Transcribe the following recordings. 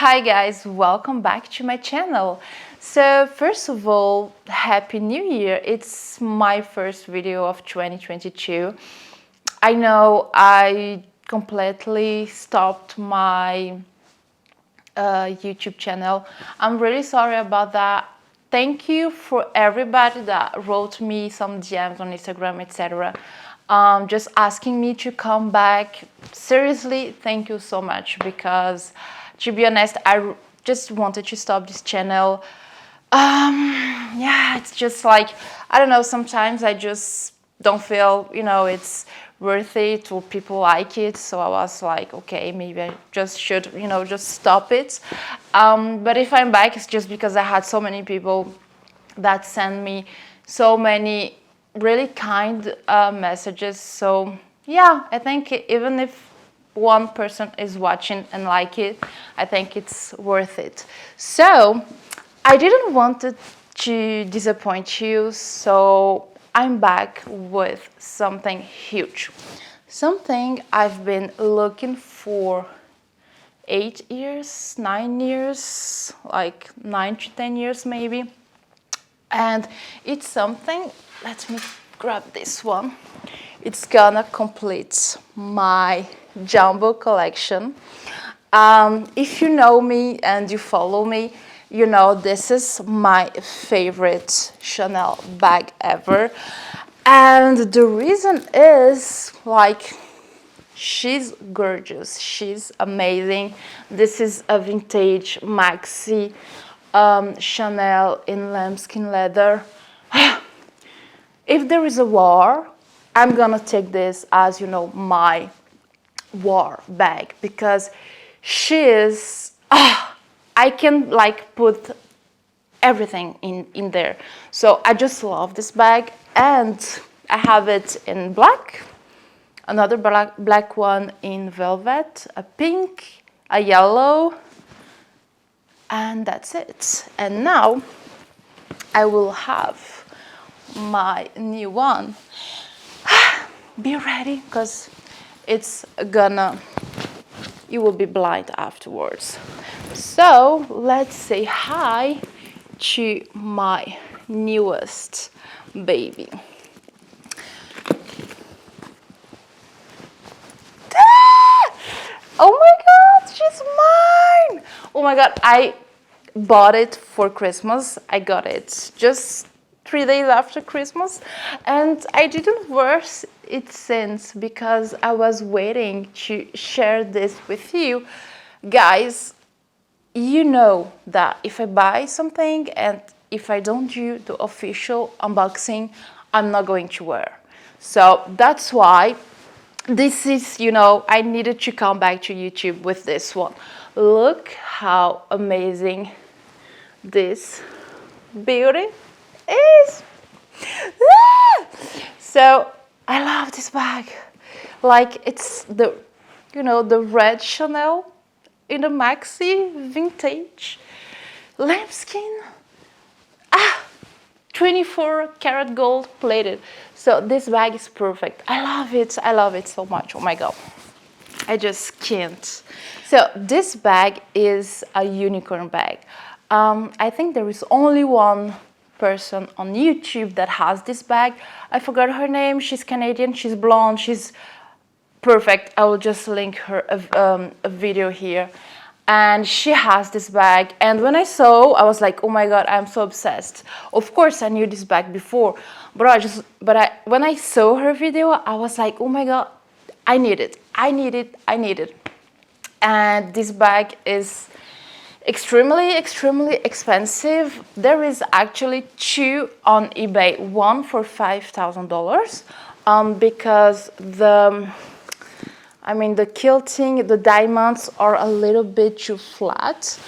Hi guys, welcome back to my channel. So first of all, Happy New Year. It's my first video of 2022. I know I completely stopped my YouTube channel. I'm really sorry about that. Thank you for everybody that wrote me some DMs on Instagram, etc. Just asking me to come back. Seriously, thank you so much, because to be honest, I just wanted to stop this channel. Yeah, it's just like, I don't know, sometimes I just don't feel, it's worth it or people like it. So I was like, okay, maybe I just should, just stop it. But if I'm back, it's just because I had so many people that sent me so many really kind messages. So yeah, I think even if one person is watching and like it, I think it's worth it. So I didn't want to disappoint you, so I'm back with something huge, something I've been looking for 8 years, 9 years, like 9 to 10 years maybe. And it's something, let me grab this one. It's gonna complete my jumbo collection. If you know me and you follow me, you know this is my favorite Chanel bag ever. And the reason is, like, she's gorgeous, she's amazing. This is a vintage Maxi Chanel in lambskin leather. If there is a war, I'm gonna take this as, my war bag, because she is, I can like put everything in there. So I just love this bag, and I have it in black, another black one in velvet, a pink, a yellow, and that's it. And now I will have my new one. Be ready, because it's gonna, you will be blind afterwards. So let's say hi to my newest baby. Oh my god, she's mine! Oh my god, I bought it for Christmas. I got it just 3 days after Christmas, and I didn't wear it since, because I was waiting to share this with you guys. You know that if I buy something and if I don't do the official unboxing, I'm not going to wear. So that's why this is, I needed to come back to YouTube with this one. Look how amazing this beauty is. So I love this bag. Like, it's the, the red Chanel in the Maxi vintage lambskin. 24 karat gold plated. So this bag is perfect. I love it. I love it so much. Oh my god, I just can't. So this bag is a unicorn bag. I think there is only one person on YouTube that has this bag. I forgot her name. She's Canadian, she's blonde, she's perfect. I will just link her a video here. And she has this bag, and when I saw, I was like, oh my god, I'm so obsessed. Of course I knew this bag before, but when I saw her video, I was like, oh my god, I need it. And this bag is extremely expensive. There is actually two on eBay, one for $5,000, because the quilting, the diamonds are a little bit too flat.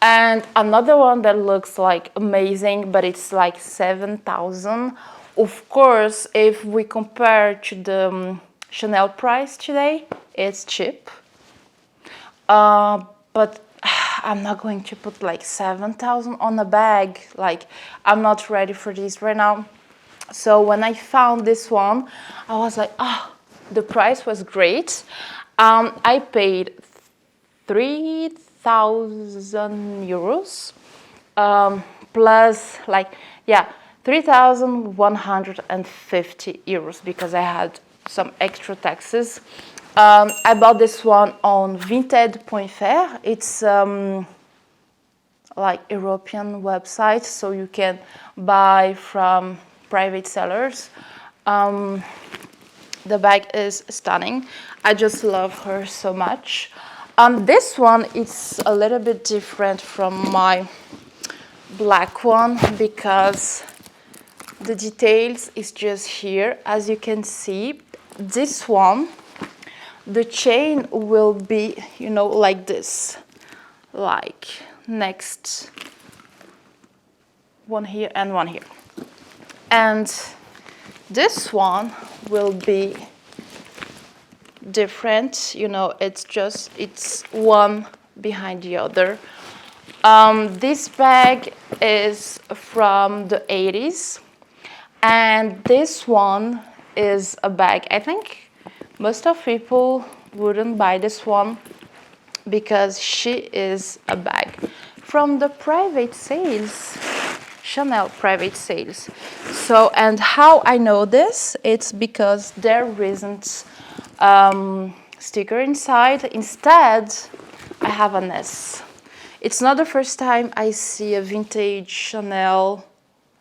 And another one that looks like amazing, but it's like 7,000. Of course, if we compare to the Chanel price today, it's cheap. But I'm not going to put like 7,000 on a bag. Like, I'm not ready for this right now. So when I found this one, I was like, the price was great. I paid 3,000 euros, plus like, yeah, 3,150 euros because I had some extra taxes. I bought this one on vinted.fr. It's like European website, so you can buy from private sellers. The bag is stunning. I just love her so much. This one is a little bit different from my black one because the details is just here. As you can see, this one, the chain will be, you know, like this, like next one here and one here. And this one will be different, you know, it's one behind the other. This bag is from the 80s, and this one is a bag. I think most of people wouldn't buy this one because she is a bag from the private sales, Chanel private sales. So, and how I know this, it's because there isn't sticker inside. Instead, I have an S. It's not the first time I see a vintage Chanel,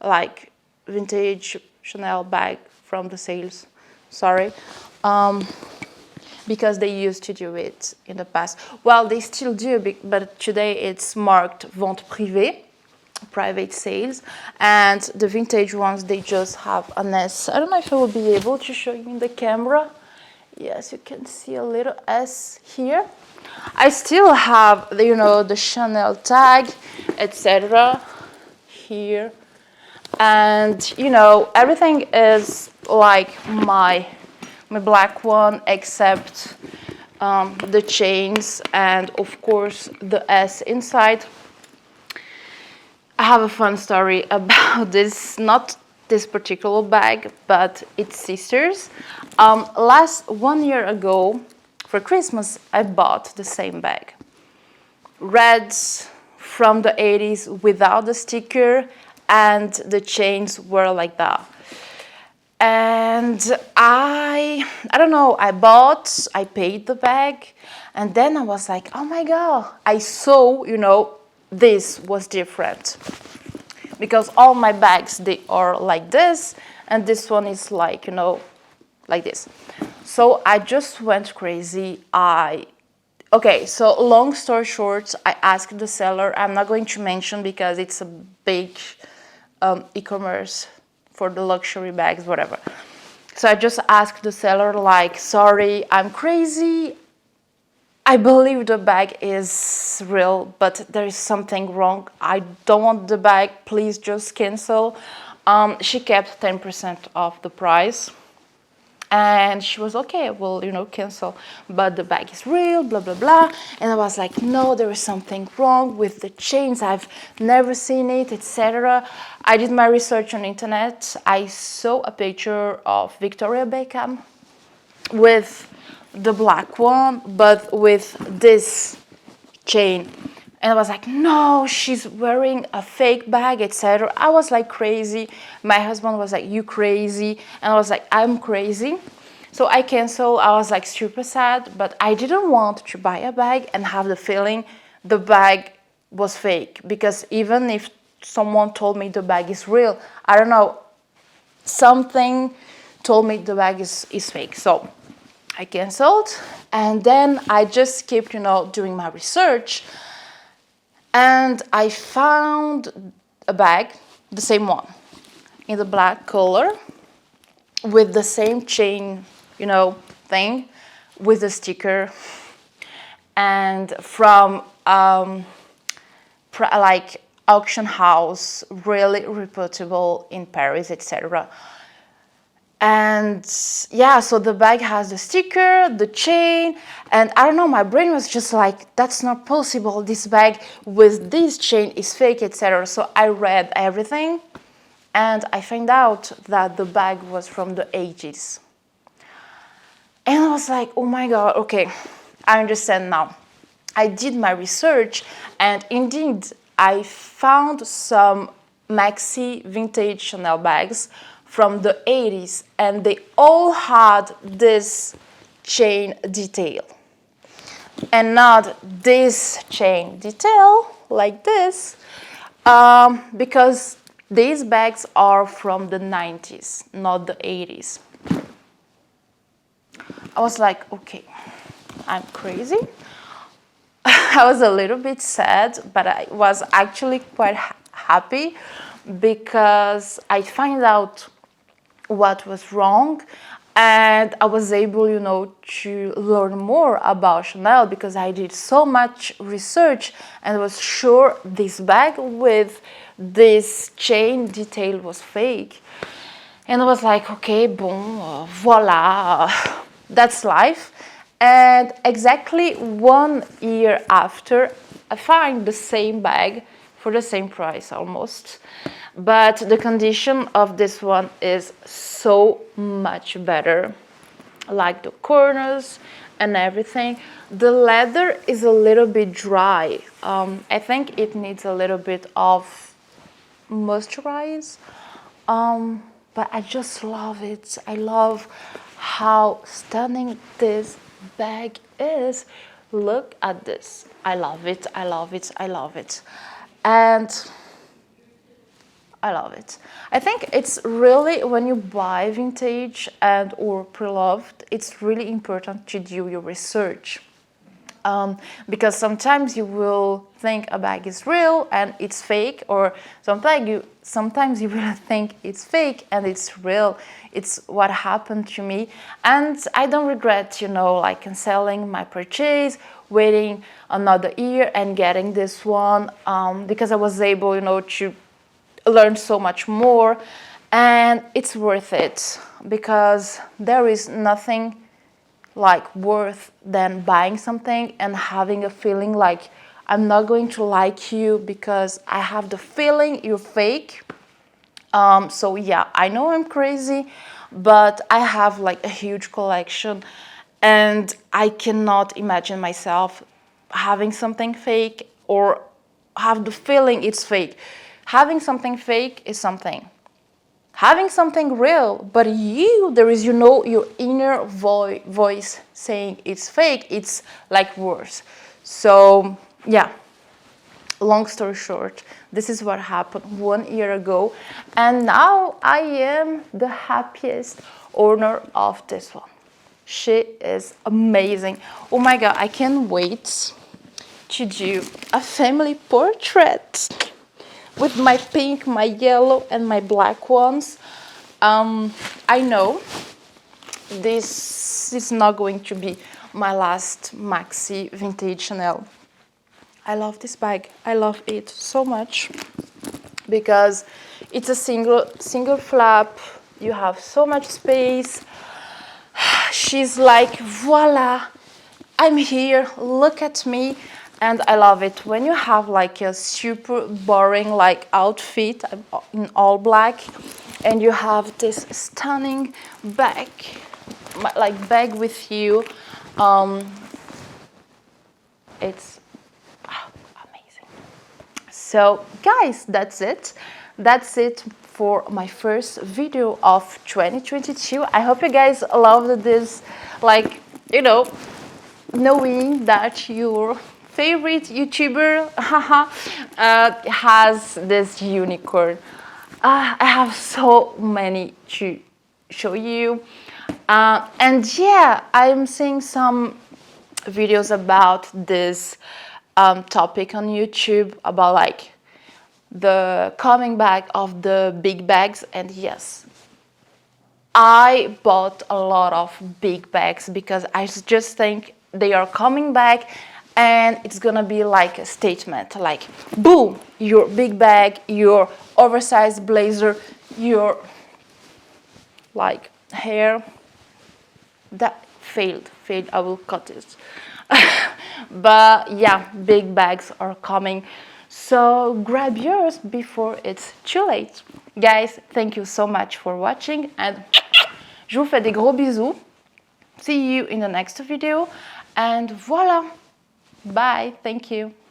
like vintage Chanel bag from the sales. Sorry. Because they used to do it in the past. Well, they still do, but today it's marked vente privée, private sales, and the vintage ones, they just have an S. I don't know if I will be able to show you in the camera. Yes, you can see a little S here. I still have, you know, the Chanel tag, etc. here. And, you know, everything is like my black one, except the chains and, of course, the S inside. I have a fun story about this, not this particular bag, but its sisters. 1 year ago, for Christmas, I bought the same bag. Red from the 80s without the sticker, and the chains were like that. And I don't know, I paid the bag, and then I was like, oh my God, I saw, you know, this was different. Because all my bags, they are like this, and this one is like, you know, like this. So I just went crazy. Okay, so long story short, I asked the seller, I'm not going to mention because it's a big e-commerce for the luxury bags, whatever. So I just asked the seller, like, sorry, I'm crazy. I believe the bag is real, but there is something wrong. I don't want the bag, please just cancel. She kept 10% of the price. And she was okay, well, you know, cancel, but the bag is real, blah, blah, blah. And I was like, no, there is something wrong with the chains. I've never seen it, etc. I did my research on internet. I saw a picture of Victoria Beckham with the black one, but with this chain. And I was like, no, she's wearing a fake bag, etc. I was like crazy. My husband was like, you crazy? And I was like, I'm crazy. So I canceled. I was like super sad, but I didn't want to buy a bag and have the feeling the bag was fake. Because even if someone told me the bag is real, I don't know, something told me the bag is fake. So I canceled. And then I just kept, you know, doing my research. And I found a bag, the same one, in the black color, with the same chain, you know, thing, with a sticker, and from like auction house, really reputable in Paris, etc. And yeah, so the bag has the sticker, the chain, and I don't know, my brain was just like, that's not possible. This bag with this chain is fake, etc. So I read everything, and I found out that the bag was from the 80s. And I was like, oh my God, okay, I understand now. I did my research, and indeed I found some Maxi vintage Chanel bags from the 80s, and they all had this chain detail. And not this chain detail like this, because these bags are from the 90s, not the 80s. I was like, okay, I'm crazy. I was a little bit sad, but I was actually quite happy because I found out what was wrong, and I was able, you know, to learn more about Chanel because I did so much research and was sure this bag with this chain detail was fake. And I was like, okay, boom, voila, that's life. And exactly 1 year after, I find the same bag for the same price almost. But the condition of this one is so much better, like the corners and everything. The leather is a little bit dry. I think it needs a little bit of moisturize. But I just love it. I love how stunning this bag is. Look at this. I love it, I love it, I love it. And I love it. I think it's really, when you buy vintage and or pre-loved, it's really important to do your research. Because sometimes you will think a bag is real and it's fake, or sometimes you will think it's fake and it's real. It's what happened to me, and I don't regret, you know, like canceling my purchase, waiting another year and getting this one, because I was able, you know, to learn so much more, and it's worth it because there is nothing like worth than buying something and having a feeling like I'm not going to like you because I have the feeling you're fake. So yeah, I know I'm crazy, but I have like a huge collection, and I cannot imagine myself having something fake or have the feeling it's fake. Having something fake is something. Having something real, but there is, you know, your inner voice saying it's fake, it's like worse. So yeah, long story short, this is what happened 1 year ago, and now I am the happiest owner of this one. She is amazing. Oh my god, I can't wait to do a family portrait with my pink, my yellow, and my black ones. I know this is not going to be my last Maxi vintage Chanel. I love this bag. I love it so much because it's a single flap. You have so much space. She's like, voila, I'm here, look at me. And I love it when you have like a super boring like outfit in all black, and you have this stunning bag, bag with you. It's amazing. So guys, that's it. That's it for my first video of 2022. I hope you guys loved this, like, you know, knowing that your favorite YouTuber has this unicorn. I have so many to show you. And yeah, I'm seeing some videos about this topic on YouTube, about like the coming back of the big bags. And yes, I bought a lot of big bags because I just think they are coming back, and it's gonna be like a statement, like boom, your big bag, your oversized blazer, your like hair. That failed, I will cut it. But yeah, big bags are coming, so grab yours before it's too late. Guys, thank you so much for watching, and je vous fais des gros bisous. See you in the next video, and voila. Bye. Thank you.